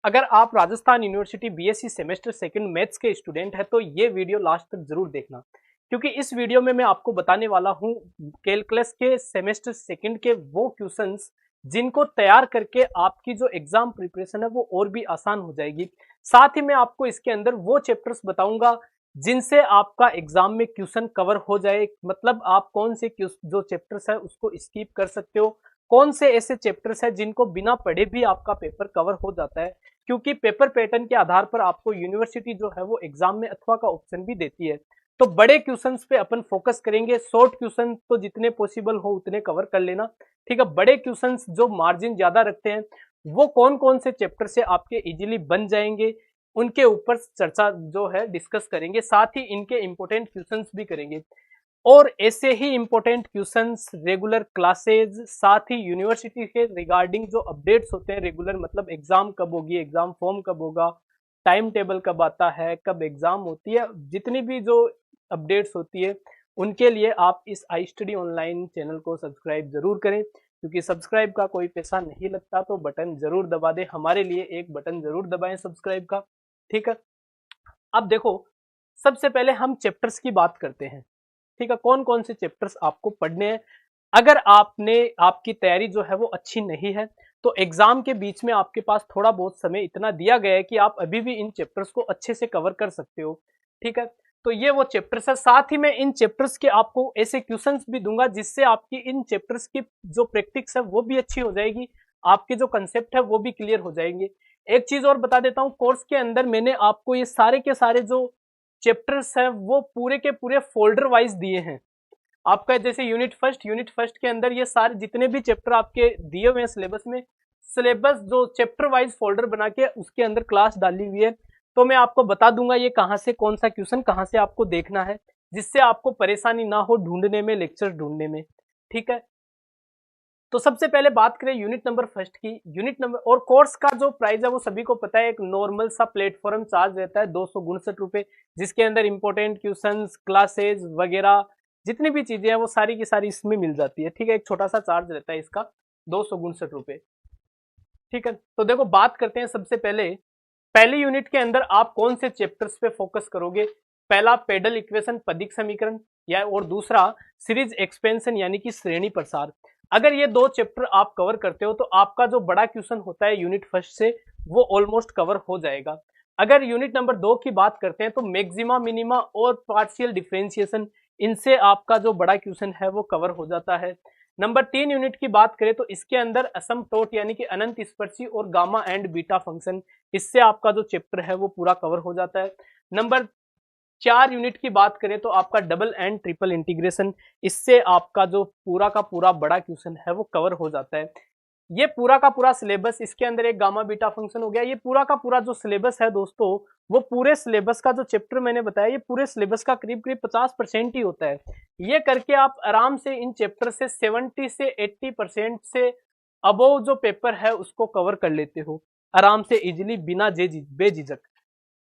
अगर आप Rajasthan university BSc semester second maths के स्टूडेंट हैं तो ये वीडियो लास्ट तक जरूर देखना, क्योंकि इस वीडियो में मैं आपको बताने वाला हूं कैलकुलस के सेमेस्टर सेकंड के वो क्वेश्चंस जिनको तैयार करके आपकी जो एग्जाम प्रिपरेशन है वो और भी आसान हो जाएगी। साथ ही मैं आपको इसके अंदर वो चैप्टर्स बताऊंगा जिनसे आपका एग्जाम में क्वेश्चन कवर हो जाए, मतलब आप कौन से जो चैप्टर्स है उसको स्किप कर सकते हो, कौन से ऐसे चैप्टर्स है जिनको बिना पढ़े भी आपका पेपर कवर हो जाता है, क्योंकि पेपर पैटर्न के आधार पर आपको यूनिवर्सिटी जो है वो एग्जाम में अथवा का ऑप्शन भी देती है। तो बड़े क्वेश्चंस पे अपन फोकस करेंगे, शॉर्ट क्वेश्चन तो जितने पॉसिबल हो उतने कवर कर लेना, ठीक है। बड़े क्वेश्चंस जो मार्जिन ज्यादा रखते हैं वो कौन कौन से चैप्टर से आपके इजीली बन जाएंगे उनके ऊपर चर्चा जो है डिस्कस करेंगे, साथ ही इनके इंपॉर्टेंट क्वेश्चंस भी करेंगे। और ऐसे ही इंपॉर्टेंट क्वेश्चंस, रेगुलर क्लासेज, साथ ही यूनिवर्सिटी के रिगार्डिंग जो अपडेट्स होते हैं रेगुलर, मतलब एग्जाम कब होगी, एग्जाम फॉर्म कब होगा, टाइम टेबल कब आता है, कब एग्जाम होती है, जितनी भी जो अपडेट्स होती है उनके लिए आप इस आई स्टडी ऑनलाइन चैनल को सब्सक्राइब जरूर करें, क्योंकि सब्सक्राइब का कोई पैसा नहीं लगता। तो बटन जरूर दबा दें, हमारे लिए एक बटन जरूर दबाएं सब्सक्राइब का, ठीक है। अब देखो, सबसे पहले हम चैप्टर्स की बात करते हैं, ठीक है। कौन कौन से चैप्टर्स आपको पढ़ने हैं। अगर आपकी तैयारी जो है वो अच्छी नहीं है तो एग्जाम के बीच में आपके पास थोड़ा बहुत समय इतना दिया गया है कि आप अभी भी इन चैप्टर्स को अच्छे से कवर कर सकते हो, ठीक है। तो ये वो चैप्टर्स है, साथ ही मैं इन चैप्टर्स के आपको ऐसे क्वेश्चंस भी दूंगा जिससे आपकी इन चैप्टर्स की जो प्रैक्टिस है वो भी अच्छी हो जाएगी, आपके जो कंसेप्ट है वो भी क्लियर हो जाएंगे। एक चीज और बता देता हूँ, कोर्स के अंदर मैंने आपको ये सारे के सारे जो चैप्टर्स है वो पूरे के पूरे फोल्डर वाइज दिए हैं। आपका जैसे यूनिट फर्स्ट के अंदर ये सारे जितने भी चैप्टर आपके दिए हुए हैं सिलेबस में, सिलेबस जो चैप्टर वाइज फोल्डर बना के उसके अंदर क्लास डाली हुई है। तो मैं आपको बता दूंगा ये कहाँ से कौन सा क्वेश्चन कहाँ से आपको देखना है, जिससे आपको परेशानी ना हो ढूंढने में, लेक्चर ढूंढने में, ठीक है। तो सबसे पहले बात करें यूनिट नंबर फर्स्ट की। यूनिट नंबर और कोर्स का जो प्राइस है वो सभी को पता है, एक नॉर्मल सा प्लेटफॉर्म चार्ज रहता है 269 रुपए, जिसके अंदर इंपॉर्टेंट क्वेश्चंस, क्लासेज वगैरह जितनी भी चीजें हैं वो सारी की सारी इसमें मिल जाती है, ठीक है। एक छोटा सा चार्ज रहता है इसका 269 रुपए, ठीक है। तो देखो, बात करते हैं सबसे पहले पहली यूनिट के अंदर आप कौन से चैप्टर्स पे फोकस करोगे। पहला पेडल इक्वेशन, पदिक समीकरण, या और दूसरा सीरीज एक्सपेंशन यानी कि श्रेणी प्रसार। अगर ये दो चैप्टर आप कवर करते हो तो आपका जो बड़ा क्वेश्चन होता है यूनिट फर्स्ट से वो ऑलमोस्ट कवर हो जाएगा। अगर यूनिट नंबर 2 की बात करते हैं तो मैक्सिमा, मिनिमा और पार्शियल डिफरेंशिएशन, इनसे आपका जो बड़ा क्वेश्चन है वो कवर हो जाता है। नंबर 3 यूनिट की बात करें तो इसके अंदर असमटोट यानी कि अनंत स्पर्शी और गामा एंड बीटा फंक्शन, इससे आपका जो चैप्टर है वो पूरा कवर हो जाता है। नंबर 4 यूनिट की बात करें तो आपका डबल एंड ट्रिपल इंटीग्रेशन, इससे आपका जो पूरा का पूरा बड़ा क्वेश्चन है वो कवर हो जाता है। ये पूरा का पूरा सिलेबस, इसके अंदर एक गामा बीटा फंक्शन हो गया, ये पूरा का पूरा जो सिलेबस है दोस्तों, वो पूरे सिलेबस का जो चैप्टर मैंने बताया ये पूरे सिलेबस का करीब करीब 50% ही होता है। ये करके आप आराम से इन चैप्टर से 70 से 80% से अबोव जो पेपर है उसको कवर कर लेते हो आराम से, इजिली, बिना बेझिझक।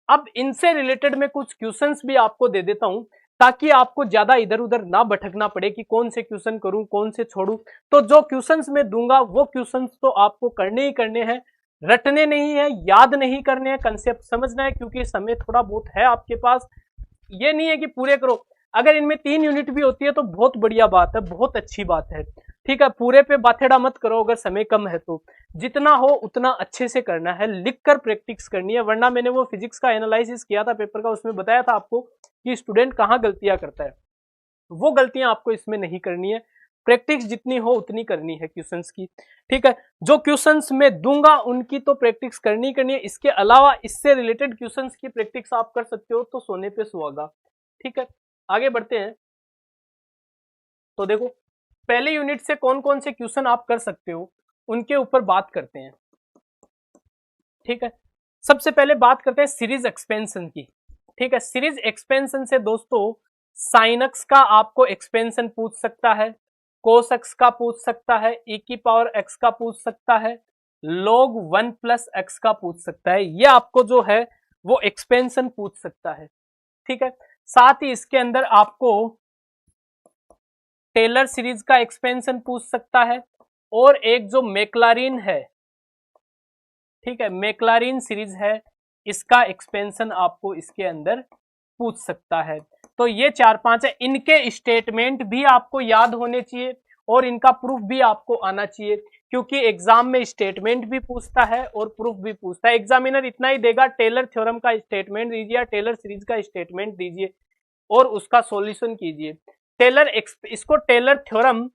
अब इनसे रिलेटेड मैं कुछ क्वेश्चंस भी आपको दे देता हूं ताकि आपको ज्यादा इधर उधर ना भटकना पड़े कि कौन से क्वेश्चन करूं कौन से छोड़ूं। तो जो क्वेश्चंस मैं दूंगा वो क्वेश्चंस तो आपको करने ही करने हैं, रटने नहीं है, याद नहीं करने हैं, कंसेप्ट समझना है, क्योंकि समय थोड़ा बहुत है आपके पास। ये नहीं है कि पूरे करो, अगर इनमें 3 यूनिट भी होती है तो बहुत बढ़िया बात है, बहुत अच्छी बात है, ठीक है। पूरे पे बाथेड़ा मत करो, अगर समय कम है तो जितना हो उतना अच्छे से करना है, लिख कर प्रैक्टिस करनी है। वरना मैंने वो फिजिक्स का एनालिसिस किया था पेपर का, उसमें बताया था आपको कि स्टूडेंट कहाँ गलतियां करता है, वो गलतियां आपको इसमें नहीं करनी है। प्रैक्टिस जितनी हो उतनी करनी है क्वेश्चंस की, ठीक है। जो क्वेश्चंस मैं दूंगा उनकी तो प्रैक्टिस करनी करनी है, इसके अलावा इससे रिलेटेड क्वेश्चंस की प्रैक्टिस आप कर सकते हो तो सोने पे सुहागा, ठीक है। आगे बढ़ते हैं। तो देखो, पहले यूनिट से कौन कौन से क्वेश्चन आप कर सकते हो उनके ऊपर बात करते हैं, ठीक है। सबसे पहले बात करते हैं सीरीज एक्सपेंशन की, ठीक है। सीरीज एक्सपेंशन से दोस्तों साइन एक्स का आपको एक्सपेंशन पूछ सकता है, कोस एक्स का पूछ सकता है, e की पावर एक्स का पूछ सकता है, log 1 प्लस एक्स का पूछ सकता है, ये आपको जो है वो एक्सपेंशन पूछ सकता है, ठीक है। साथ ही इसके अंदर आपको टेलर सीरीज का एक्सपेंशन पूछ सकता है, और एक जो मैक्लॉरिन है ठीक है, मैक्लॉरिन सीरीज है, इसका एक्सपेंशन आपको इसके अंदर पूछ सकता है। तो ये 4-5 है, इनके स्टेटमेंट भी आपको याद होने चाहिए और इनका प्रूफ भी आपको आना चाहिए, क्योंकि एग्जाम में स्टेटमेंट भी पूछता है और प्रूफ भी पूछता है। एग्जामिनर इतना ही देगा, टेलर थ्योरम का स्टेटमेंट दीजिए या टेलर सीरीज का स्टेटमेंट दीजिए और उसका सॉल्यूशन कीजिए। इसको Taylor theorem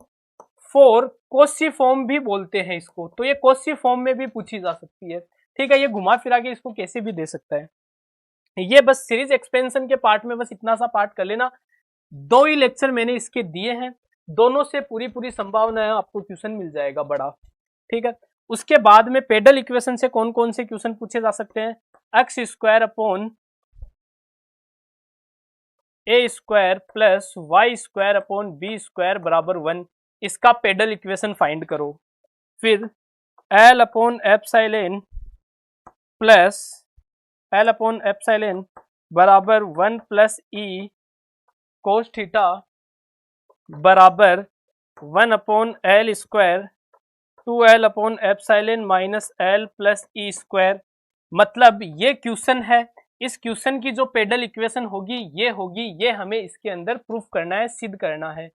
for Cauchy form भी बोलते हैं इसको, तो ये कोशी फॉर्म में भी पूछी जा सकती है। ठीक है, ये घुमा फिरा के इसको कैसे भी दे सकता है। ये बस सीरीज एक्सपेंशन के पार्ट में बस इतना सा पार्ट कर लेना। 2 ही लेक्चर मैंने इसके दिए हैं, दोनों से पूरी संभावना है आपको क्वेश्चन मिल जाएगा बड़ा। ठीक है, उसके बाद में पेडल इक्वेशन से कौन कौन से क्वेश्चन पूछे जा सकते हैं? X square upon a square plus y square upon b square बराबर 1, इसका पेडल इक्वेशन फाइंड करो। फिर l upon epsilon plus l upon epsilon बराबर 1 प्लस ई कोस थीटा बराबर 1 upon l square 2l upon epsilon minus l plus e square. मतलब ये question है, इस क्वेश्चन की जो पेडल इक्वेशन होगी ये होगी, ये हमें इसके अंदर प्रूफ करना है, सिद्ध करना है।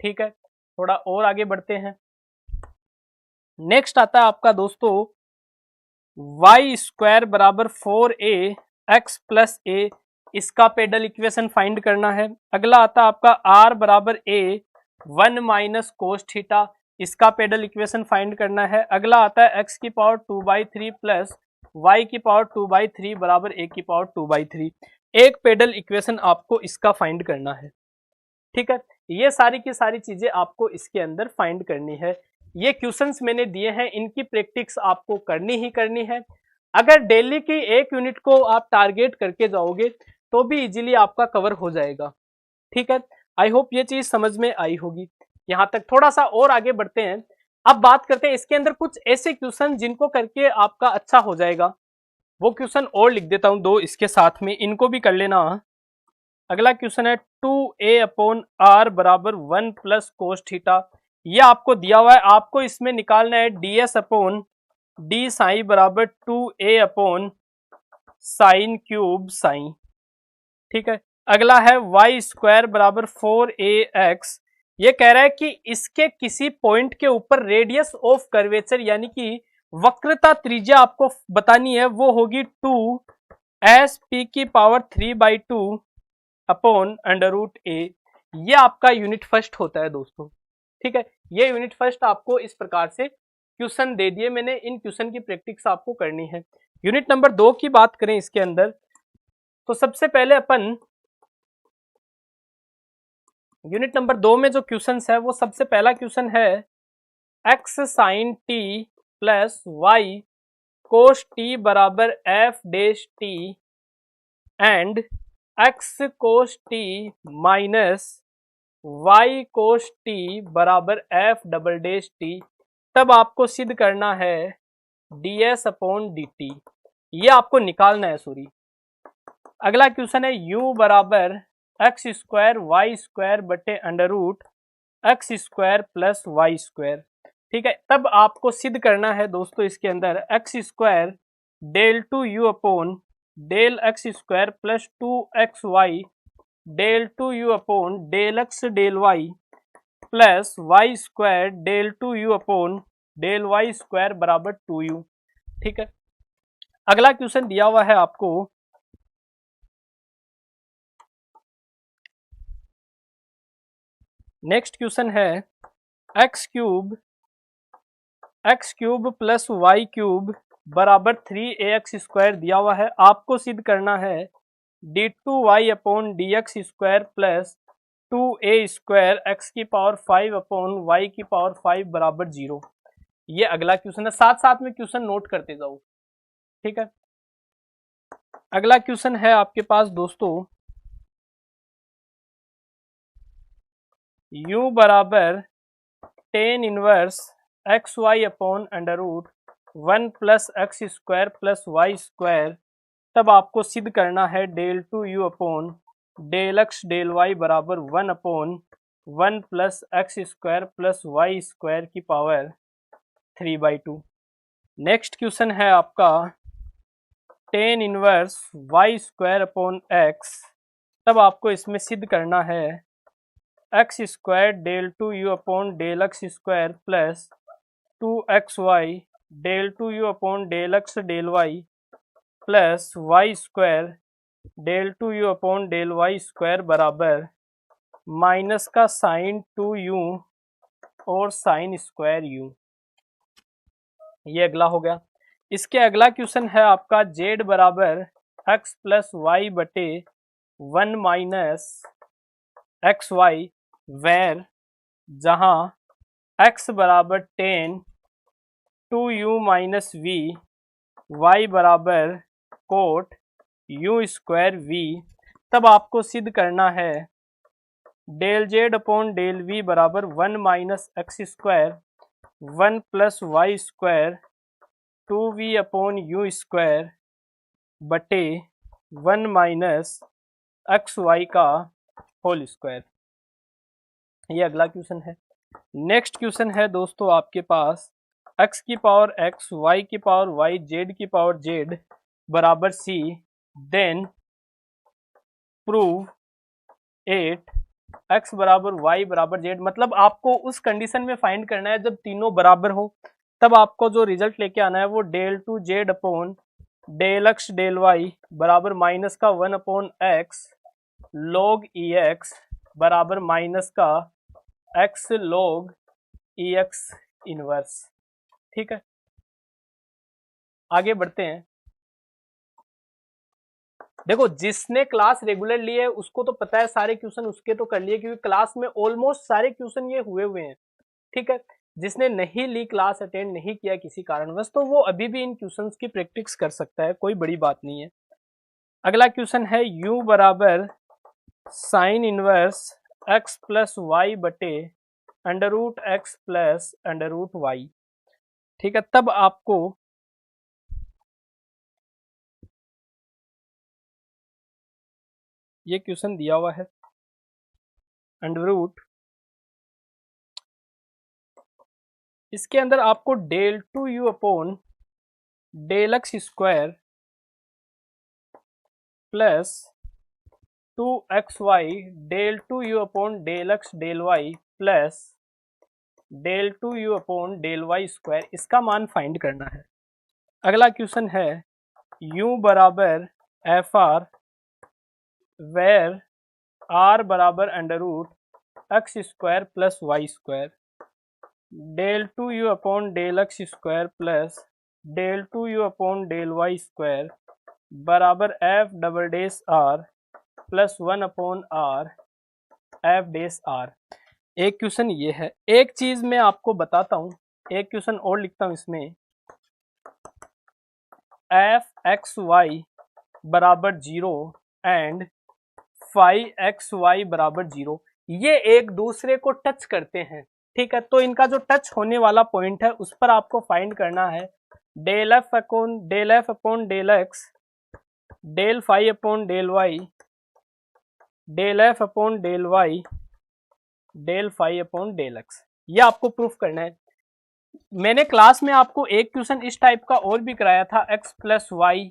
ठीक है, थोड़ा और आगे बढ़ते हैं। नेक्स्ट आता है आपका दोस्तों वाई स्क्वायर बराबर 4a एक्स प्लस ए, इसका पेडल इक्वेशन फाइंड करना है। अगला आता है आपका r बराबर a 1 माइनस कोस थीटा, इसका पेडल इक्वेशन फाइंड करना है। अगला आता है x की पावर 2/3 प्लस y की पावर 2/3 बराबर a की पावर 2/3। एक पेडल इक्वेशन आपको इसका फाइंड करना है। ठीक है, ये सारी की सारी चीजें आपको इसके अंदर फाइंड करनी है। ये क्वेश्चंस मैंने दिए हैं, इनकी प्रैक्टिस आपको करनी ही करनी है। अगर डेली की 1 यूनिट को आप टारगेट करके जाओगे तो भी इजीली आपका कवर हो जाएगा। ठीक है, आई होप ये चीज समझ में आई होगी। यहाँ तक थोड़ा सा और आगे बढ़ते हैं। अब बात करते हैं इसके अंदर कुछ ऐसे क्वेश्चन जिनको करके आपका अच्छा हो जाएगा। वो क्वेश्चन और लिख देता हूं 2 इसके साथ में, इनको भी कर लेना। अगला क्वेश्चन है 2a अपॉन r बराबर 1 प्लस कोस थीटा, ये आपको दिया हुआ है, आपको इसमें निकालना है ds अपॉन डी साइन बराबर 2a upon sine cube sign. ठीक है, अगला है y स्क्वायर बराबर 4ax, ये कह रहा है कि इसके किसी पॉइंट के ऊपर रेडियस ऑफ कर्वेचर यानी कि वक्रता त्रिज्या आपको बतानी है, वो होगी 2 की पावर 3/2 अपॉन अंडर रूट ए। ये आपका यूनिट फर्स्ट होता है दोस्तों। ठीक है, ये यूनिट फर्स्ट आपको इस प्रकार से क्वेश्चन दे दिए मैंने, इन क्वेश्चन की प्रैक्टिस आपको करनी है। यूनिट नंबर 2 की बात करें इसके अंदर, तो सबसे पहले अपन यूनिट नंबर 2 में जो क्वेश्चन है वो सबसे पहला क्वेश्चन है x sine t plus y cos t बराबर f dash t and x cos t minus y cos t बराबर एफ डबल डैश टी। तब आपको सिद्ध करना है ds अपॉन डी टी, ये आपको निकालना है। सॉरी, अगला क्वेश्चन है u बराबर एक्स स्क्वायर वाई स्क्वायर बटे under root x square plus y square. ठीक है, तब आपको सिद्ध करना है दोस्तों इसके अंदर x square del 2u upon del x square plus 2xy del 2u upon del x del y plus y square del 2u upon del y square बराबर 2u। ठीक है, अगला क्वेश्चन दिया हुआ है आपको नेक्स्ट क्वेश्चन है x cube plus y cube बराबर 3ax स्क्वायर दिया हुआ है, आपको सिद्ध करना है d2y upon D x square plus 2a square x की पावर 5 अपॉन वाई की पावर 5 बराबर 0। ये अगला क्वेश्चन है, साथ साथ में क्वेश्चन नोट करते जाओ। ठीक है, अगला क्वेश्चन है आपके पास दोस्तों u बराबर ten inverse x y upon under root 1 plus x square plus y square. तब आपको सिद्ध करना है del 2u upon del x del y बराबर 1 upon 1 plus x square plus y square की पावर 3/2। नेक्स्ट क्वेश्चन है आपका tan inverse y square upon x. तब आपको इसमें सिद्ध करना है x square del two u upon del x square plus 2xy del two u upon del x del y plus y square del two u upon del y square बराबर minus का sine 2u और sine square u। ये अगला हो गया। इसके अगला question है आपका z बराबर x प्लस वाई बटे 1 माइनस एक्स वाई, वेर जहाँ x बराबर 10 2u माइनस v, y बराबर कोट u स्क्वायर v। तब आपको सिद्ध करना है del z upon del v बराबर 1 minus x square 1 plus y square 2v upon u square बटे 1 माइनस एक्स वाई का होल स्क्वायर। ये अगला क्वेश्चन है। नेक्स्ट क्वेश्चन है दोस्तों आपके पास x की पावर x, y की पावर y, z की पावर z बराबर c, देन प्रूव 8 x बराबर y बराबर z। मतलब आपको उस कंडीशन में फाइंड करना है जब तीनों बराबर हो, तब आपको जो रिजल्ट लेके आना है वो del two z upon del x del y बराबर माइनस का 1 upon x log e x बराबर माइनस का x log e x inverse. ठीक है, आगे बढ़ते हैं। देखो, जिसने क्लास रेगुलर ली है उसको तो पता है सारे क्वेश्चन उसके तो कर लिए, क्योंकि क्लास में ऑलमोस्ट सारे क्वेश्चन ये हुए हैं। ठीक है, जिसने नहीं ली, क्लास अटेंड नहीं किया किसी कारणवश, तो वो अभी भी इन क्वेश्चंस की प्रैक्टिस कर सकता है, कोई बड़ी बात नहीं है। अगला क्वेश्चन है u बराबर sine inverse x plus y बटे under root x plus under root y. ठीक है, तब आपको ये क्वेश्चन दिया हुआ है अंडर रूट, इसके अंदर आपको del two u upon del x square plus 2xy del two u upon del x del y plus del two u upon del y square, इसका मान फाइंड करना है। अगला क्वेश्चन है u बराबर एफ आर वेर r बराबर under root x square plus y square del two u upon del x square plus del two u upon del y square बराबर f double dash r plus 1 upon r f dash r. एक question ये है। एक चीज मैं आपको बताता हूं, एक क्वेश्चन और लिखता हूं इसमें, एफ एक्स वाई बराबर 0 एंड फाइव एक्स वाई बराबर 0, ये एक दूसरे को टच करते हैं। ठीक है, तो इनका जो टच होने वाला पॉइंट है उस पर आपको फाइंड करना है del f upon del x del five upon del y del f upon del y del five upon del x. ये आपको प्रूफ करना है। मैंने क्लास में आपको एक क्वेश्चन इस टाइप का और भी कराया था, x plus y,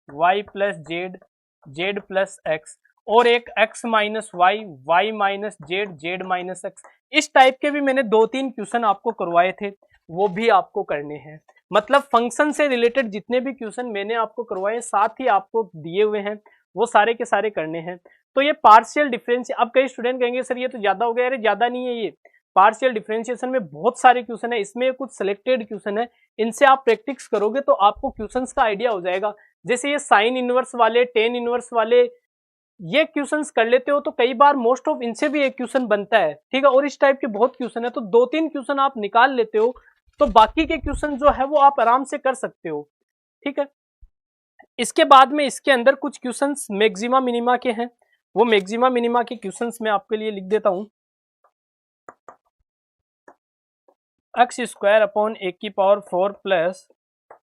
y plus z, z plus x, और एक x minus y, y minus z, z minus x. इस टाइप के भी मैंने 2-3 क्वेश्चन आपको करवाए थे, वो भी आपको करने हैं। मतलब फंक्शन से रिलेटेड जितने भी क्वेश्चन मैंने आपको करवाए साथ ही आपको दिए हुए हैं, वो सारे के सारे करने हैं। तो ये पार्शियल डिफरेंस, अब कई स्टूडेंट कहेंगे सर ये तो ज्यादा हो गया। अरे ज्यादा नहीं है, ये पार्शियल डिफरेंशिएशन में बहुत सारे क्वेश्चन है, इसमें कुछ सिलेक्टेड क्वेश्चन है, इनसे आप प्रैक्टिस करोगे तो आपको क्वेश्चंस का आइडिया हो जाएगा। जैसे ये साइन इनवर्स वाले, टेन इनवर्स वाले, ये क्वेश्चंस कर लेते हो तो कई बार मोस्ट ऑफ इनसे भी एक क्वेश्चन बनता है। ठीक है, और इस टाइप के बहुत क्वेश्चन है, तो 2-3 क्वेश्चन आप निकाल लेते हो तो बाकी के क्वेश्चन जो है वो आप आराम से कर सकते हो। ठीक है, इसके बाद में इसके अंदर कुछ क्वेश्चंस मैक्सिमा मिनिमा के हैं, वो मैक्सिमा मिनिमा के क्वेश्चंस मैं आपके लिए लिख देता हूं। एक्स स्क्वायर अपॉन ए की power 4 plus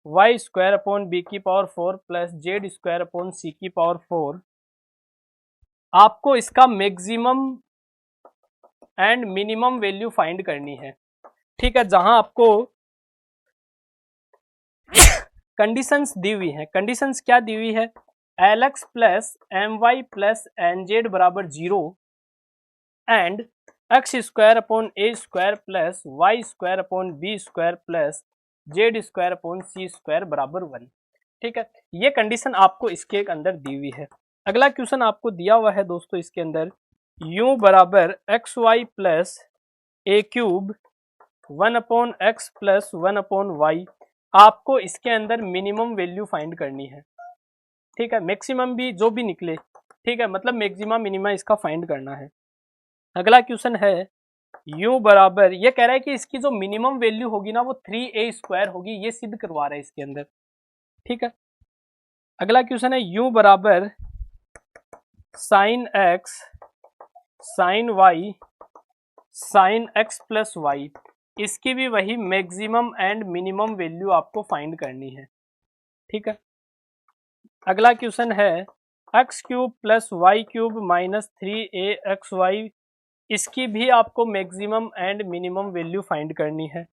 y square upon b की power 4 plus z square upon c की पावर 4। आपको इसका maximum and minimum value find करनी है। ठीक है, जहां आपको कंडीशंस दी हुई हैं। कंडीशंस क्या दी हुई है? LX plus MY plus NZ बराबर 0 and x square upon a square plus y square upon b square plus z square upon c square बराबर 1। ठीक है, ये कंडीशन आपको इसके अंदर दी हुई है। अगला क्वेश्चन आपको दिया हुआ है दोस्तों इसके अंदर u बराबर x y plus a cube 1 upon x plus 1 upon y. आपको इसके अंदर मिनिमम वैल्यू फाइंड करनी है। ठीक है, मैक्सिमम भी जो भी निकले, ठीक है, मतलब मैक्सिमम मिनिमा इसका फाइंड करना है। अगला क्वेश्चन है u बराबर, ये कह रहा है कि इसकी जो मिनिमम वैल्यू होगी ना वो 3a स्क्वायर होगी, ये सिद्ध करवा रहा है इसके अंदर। ठीक है, अगला क्वेश्चन है u बराबर sine x sine y sine x plus y. इसकी भी वही मैक्सिमम एंड मिनिमम वैल्यू आपको फाइंड करनी है। ठीक है, अगला क्वेश्चन है x cube plus y cube minus 3axy। इसकी भी आपको maximum and minimum value find करनी है।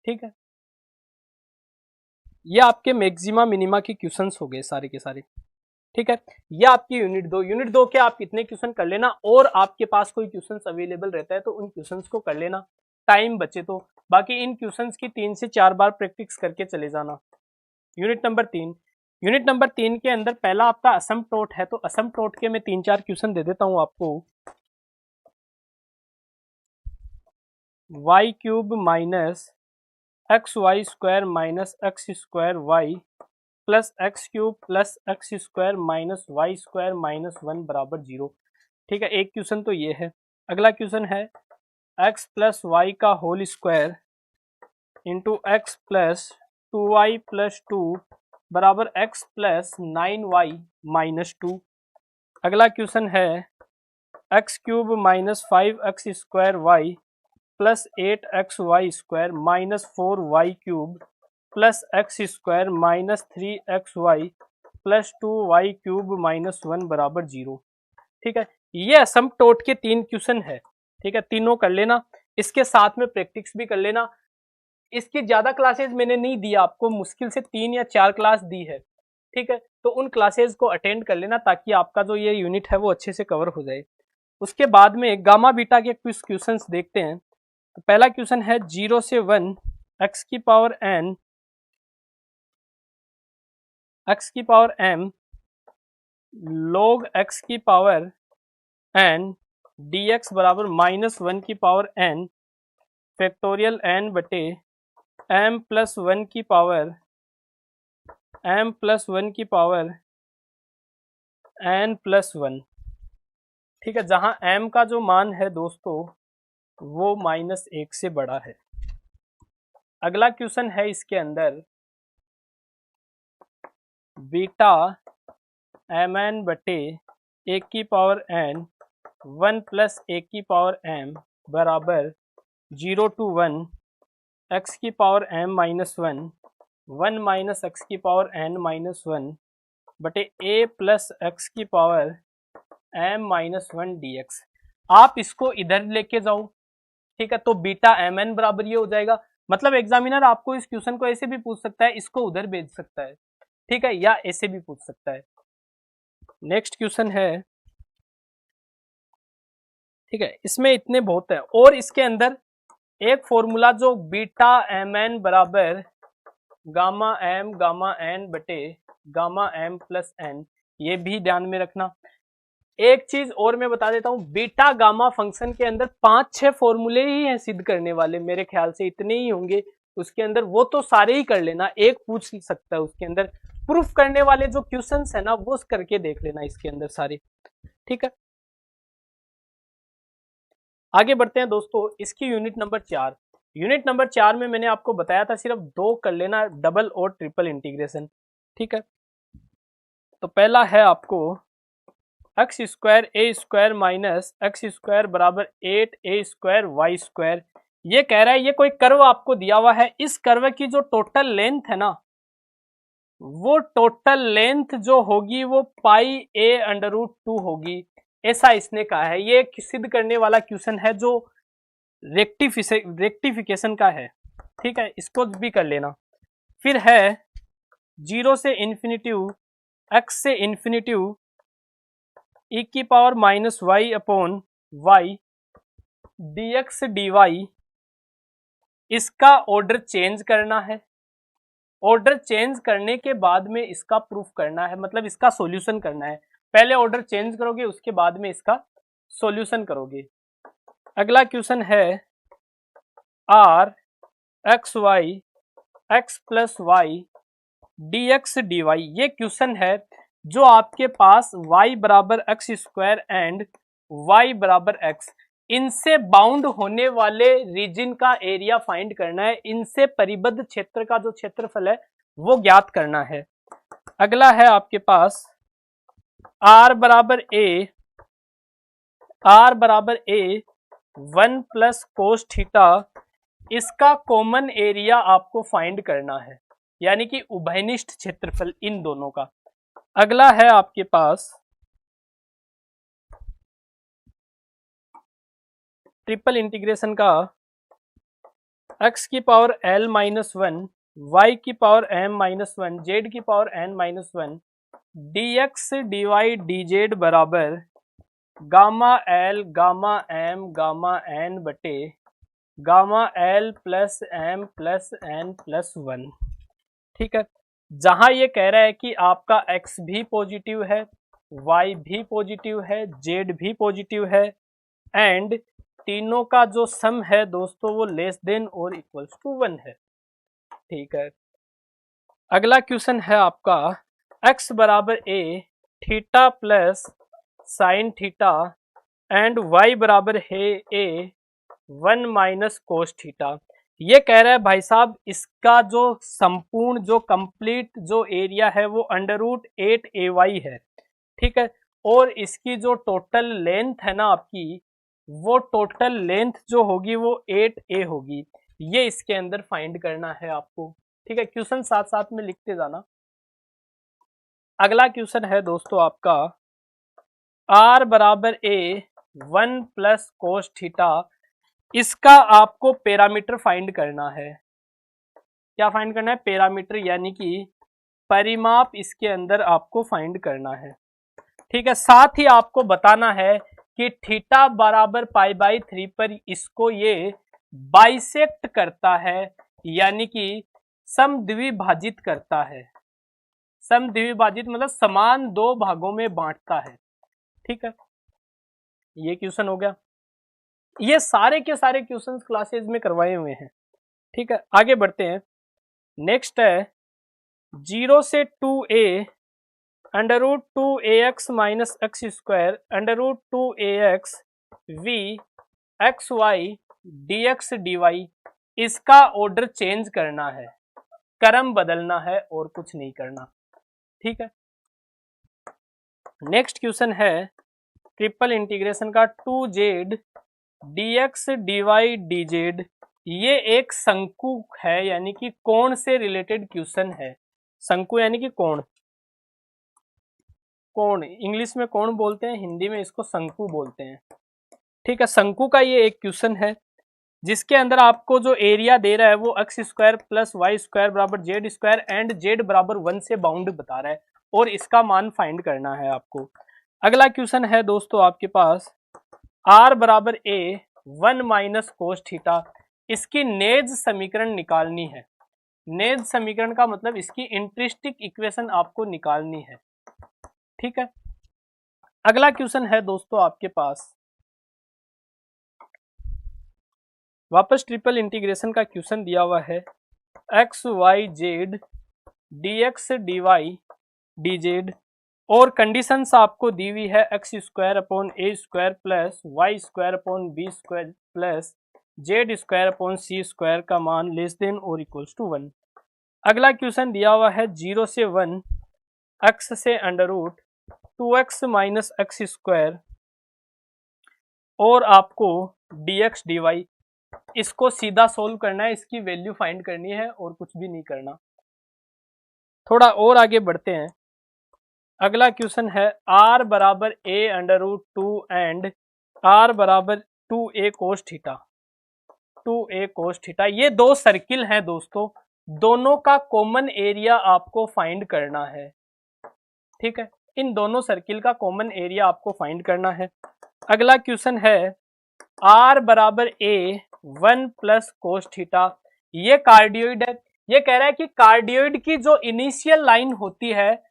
ठीक है, ये आपके मैक्सिमा मिनिमा के क्वेश्चंस हो गए सारे के सारे। ठीक है, ये आपकी यूनिट दो के आप कितने क्वेश्चन कर लेना, और आपके पास कोई क्वेश्चंस अवेलेबल रहता है तो उन क्वेश्चंस को कर लेना, टाइम बचे तो। बाकी इन क्वेश्चंस की 3 से 4 बार प्रैक्टिस करके चले जाना। यूनिट नंबर 3 के अंदर पहला आपका असमटोट है, तो असमटोट के मैं 3-4 क्वेश्चन दे देता हूं आपको। Y cube minus x y square minus x square Y plus x cube plus x square minus y square minus 1 बराबर 0। ठीक है, एक क्वेश्चन तो ये है। अगला क्वेश्चन है एक्स प्लस वाई का whole square into x plus 2y plus 2 बराबर एक्स प्लस 9y माइनस 2। अगला क्वेश्चन है x cube minus 5x square Y plus 8xy square minus 4y cube plus x square minus 3xy plus 2y cube minus 1 बराबर 0। ठीक है, ये असमटोट के 3 question है। ठीक है, तीनों कर लेना, इसके साथ में प्रैक्टिस भी कर लेना। इसकी ज्यादा क्लासेस मैंने नहीं दी आपको, मुश्किल से 3 या 4 क्लास दी है। ठीक है, तो उन क्लासेस को अटेंड कर लेना ताकि आपका जो ये यूनिट है वो अच्छे से कवर हो जाए। उसके बाद में गामा बीटा के कुछ क्वेश्चंस देखते हैं। तो पहला क्वेश्चन है 0 से 1 x की पावर n x की पावर m log x की पावर n dx बराबर माइनस 1 की पावर n फैक्टोरियल n बटे m प्लस 1 की पावर m प्लस 1 की पावर n प्लस 1। ठीक है, जहां m का जो मान है दोस्तों वो -1 से बड़ा है। अगला क्वेश्चन है इसके अंदर बीटा mn बटे 1 की पावर n 1 प्लस 1 की पावर m बराबर 0 to 1 x की power m minus 1 1 minus x की पावर n माइनस 1 बटे a प्लस एक्स की पावर m माइनस 1 dx। आप इसको इधर लेके जाओ। ठीक है, तो बीटा mn बराबर ये हो जाएगा। मतलब एग्जामिनर आपको इस क्वेश्चन को ऐसे भी पूछ सकता है, इसको उधर भेज सकता है। ठीक है, या ऐसे भी पूछ सकता है। नेक्स्ट क्वेश्चन है, ठीक है, इसमें इतने बहुत है, और इसके अंदर एक फॉर्मूला जो बीटा mn बराबर गामा n बटे गामा m प्लस n, ये भी ध्यान में रखना। एक चीज और मैं बता देता हूं, बीटा गामा फंक्शन के अंदर 5-6 फॉर्मूले ही हैं सिद्ध करने वाले, मेरे ख्याल से इतने ही होंगे उसके अंदर, वो तो सारे ही कर लेना, एक पूछ सकता है उसके अंदर। प्रूफ करने वाले जो क्वेश्चंस है ना वो करके देख लेना इसके अंदर सारे। ठीक है, आगे बढ़ते हैं दोस्तों। इसकी यूनिट नंबर 4 में मैंने आपको बताया था सिर्फ 2 कर लेना, डबल और ट्रिपल इंटीग्रेशन। ठीक है, तो पहला है आपको एक्स स्क्वायर ए स्क्वायर माइनस एक्स स्क्वायर बराबर 8a स्क्वायर वाई स्क्वायर। ये कह रहा है ये कोई कर्व आपको दिया हुआ है, इस कर्व की जो टोटल लेंथ है ना, वो टोटल लेंथ जो होगी वो पाई a अंडर रूट 2 होगी, ऐसा इसने कहा है। ये सिद्ध करने वाला क्वेश्चन है जो रेक्टिफिकेशन का है। ठीक है, इसको भी कर लेना। फिर है 0 से इन्फिनिटिव x से इन्फिनिटिव e की power minus y upon y dx dy, इसका ऑर्डर चेंज करना है। ऑर्डर चेंज करने के बाद में इसका प्रूफ करना है, मतलब इसका सॉल्यूशन करना है। पहले ऑर्डर चेंज करोगे, उसके बाद में इसका सॉल्यूशन करोगे। अगला क्वेश्चन है r x y x plus y D x D y. ये क्वेश्चन है जो आपके पास y बराबर एक्स स्क्वायर एंड y बराबर x, इनसे बाउंड होने वाले रीजन का एरिया फाइंड करना है। इनसे परिबद्ध क्षेत्र का जो क्षेत्रफल है वो ज्ञात करना है। अगला है आपके पास r बराबर a 1 प्लस कोस थीटा, इसका कॉमन एरिया आपको फाइंड करना है, यानी कि उभयनिष्ठ क्षेत्रफल इन दोनों का। अगला है आपके पास ट्रिपल इंटीग्रेशन का x की power l minus one, y की power m minus one, z की power n minus one, d x D y d z बराबर gamma l gamma m gamma n बटे gamma l plus m plus n plus one. ठीक है, जहां ये कह रहा है कि आपका x भी पॉजिटिव है, y भी पॉजिटिव है, z भी पॉजिटिव है एंड तीनों का जो सम है दोस्तों वो लेस देन और इक्वल्स टू 1 है। ठीक है, अगला क्वेश्चन है आपका x बराबर a theta plus sine theta and y बराबर है a 1 माइनस कोस थीटा। ये कह रहा है भाई साहब इसका जो संपूर्ण जो कंप्लीट जो एरिया है वो √8ay है। ठीक है, और इसकी जो टोटल लेंथ है ना आपकी, वो टोटल लेंथ जो होगी वो 8a होगी। ये इसके अंदर फाइंड करना है आपको। ठीक है, क्वेश्चन साथ साथ में लिखते जाना। अगला क्वेश्चन है दोस्तों आपका r बराबर a 1 प्लस कोस थीटा, इसका आपको पैरामीटर फाइंड करना है। क्या फाइंड करना है? पैरामीटर, यानी कि परिमाप इसके अंदर आपको फाइंड करना है। ठीक है, साथ ही आपको बताना है कि थीटा बराबर π/3 पर इसको ये बाइसेक्ट करता है, यानी कि समद्विभाजित करता है। समद्विभाजित मतलब समान दो भागों में बांटता है। ठीक है, ये क्वेश्चन हो गया। ये सारे के सारे क्वेश्चंस क्लासेस में करवाए हुए हैं। ठीक है, आगे बढ़ते हैं। नेक्स्ट है 0 से 2a √2ax minus x square √2ax v x y D x D y, इसका ऑर्डर चेंज करना है, क्रम बदलना है और कुछ नहीं करना। ठीक है, नेक्स्ट क्वेश्चन है ट्रिपल इंटीग्रेशन का 2z dx dy dz। ये एक शंकु है, यानी कि कोण से रिलेटेड क्वेश्चन है। शंकु यानी कि कोण, कोण इंग्लिश में कोण बोलते हैं, हिंदी में इसको शंकु बोलते हैं। ठीक है, शंकु का ये एक क्वेश्चन है जिसके अंदर आपको जो एरिया दे रहा है वो x square plus y square बराबर जेड स्क्वायर एंड जेड बराबर 1 से बाउंड बता रहा है और इसका मान फाइंड करना है आपको। अगला क्वेश्चन है दोस्तों आपके पास r बराबर a 1 माइनस कोस थीटा, इसकी नेज समीकरण निकालनी है। नेज समीकरण का मतलब इसकी इंट्रिस्टिक इक्वेशन आपको निकालनी है। ठीक है, अगला क्वेश्चन है दोस्तों आपके पास वापस ट्रिपल इंटीग्रेशन का क्वेश्चन दिया हुआ है x y z d x D y d z, और कंडीशंस आपको दी हुई है x square upon a square plus y square upon b square plus z square upon c square का मान लेस देन और इक्वल्स टू 1। अगला question दिया हुआ है 0 से 1 एक्स से √2x माइनस एक्स स्क्वायर और आपको dx dy, इसको सीधा सोल्व करना है, इसकी वैल्यू फाइंड करनी है और कुछ भी नहीं करना। थोड़ा और आगे बढ़ते हैं। अगला क्वेश्चन है r बराबर a √2 एंड r बराबर 2a cos theta, 2a cos theta. ये दो सर्किल हैं दोस्तों, दोनों का कॉमन एरिया आपको फाइंड करना है। ठीक है, इन दोनों सर्किल का कॉमन एरिया आपको फाइंड करना है। अगला क्वेश्चन है R बराबर A 1 प्लस कोस थीटा। ये कार्डियोइड है। ये कह रहा है कि कार्डियोइड की जो इनिशियल लाइन होती है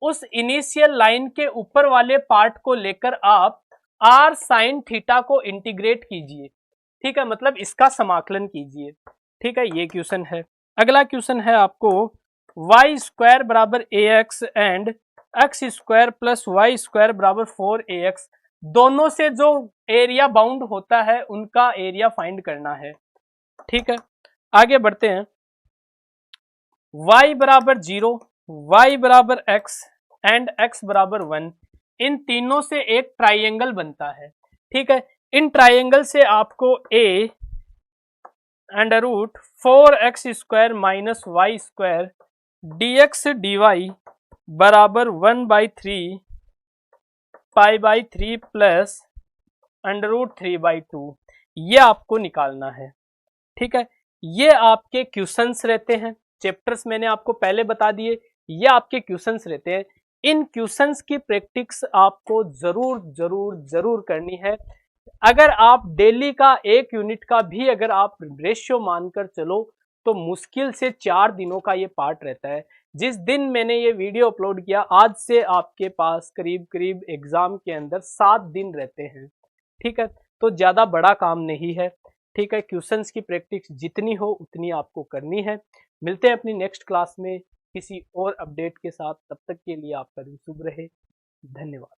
उस इनिशियल लाइन के ऊपर वाले पार्ट को लेकर आप R साइन थीटा को इंटीग्रेट कीजिए। ठीक है, मतलब इसका समाकलन कीजिए। ठीक है, ये क्वेश्चन है। अगला क्वेश्चन है आपको वाई स्क्वायर बराबर a x and x square plus y square बराबर 4ax, दोनों से जो एरिया बाउंड होता है उनका एरिया फाइंड करना है। ठीक है, आगे बढ़ते हैं। y बराबर 0, y बराबर x एंड x बराबर 1, इन तीनों से एक ट्राइंगल बनता है। ठीक है, इन ट्राइंगल से आपको a under root 4x square minus y square dx dy बराबर 1/3 π/3 प्लस अंडर रूट 3/2, ये आपको निकालना है। ठीक है, ये आपके क्वेश्चंस रहते हैं। चैप्टर्स मैंने आपको पहले बता दिए, ये आपके क्वेश्चंस रहते हैं। इन क्वेश्चंस की प्रैक्टिस आपको जरूर जरूर जरूर करनी है। अगर आप डेली का 1 यूनिट का भी अगर आप रेशियो मानकर चलो तो मुश्किल से 4 दिनों का ये पार्ट रहता है। जिस दिन मैंने ये वीडियो अपलोड किया आज से आपके पास करीब करीब एग्जाम के अंदर 7 दिन रहते हैं। ठीक है, तो ज्यादा बड़ा काम नहीं है। ठीक है, क्वेश्चंस की प्रैक्टिस जितनी हो उतनी आपको करनी है। मिलते हैं अपनी नेक्स्ट क्लास में किसी और अपडेट के साथ। तब तक के लिए आपका दिन शुभ रहे। धन्यवाद।